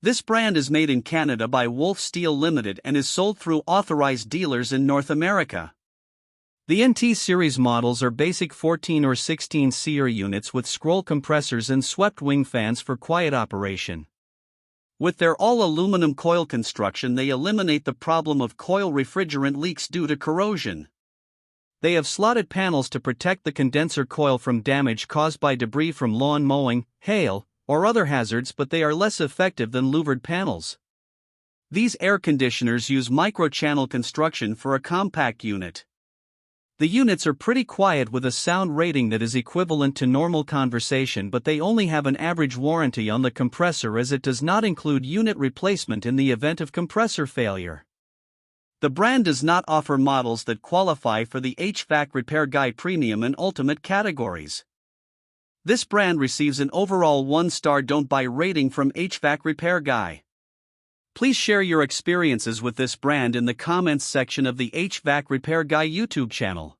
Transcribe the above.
This brand is made in Canada by Wolf Steel Limited and is sold through authorized dealers in North America. The NT series models are basic 14 or 16 SEER units with scroll compressors and swept wing fans for quiet operation. With their all-aluminum coil construction, they eliminate the problem of coil refrigerant leaks due to corrosion. They have slotted panels to protect the condenser coil from damage caused by debris from lawn mowing, hail, or other hazards, but they are less effective than louvered panels. These air conditioners use microchannel construction for a compact unit. The units are pretty quiet with a sound rating that is equivalent to normal conversation, but they only have an average warranty on the compressor as it does not include unit replacement in the event of compressor failure. The brand does not offer models that qualify for the HVAC Repair Guy Premium and Ultimate categories. This brand receives an overall 1-star don't buy rating from HVAC Repair Guy. Please share your experiences with this brand in the comments section of the HVAC Repair Guy YouTube channel.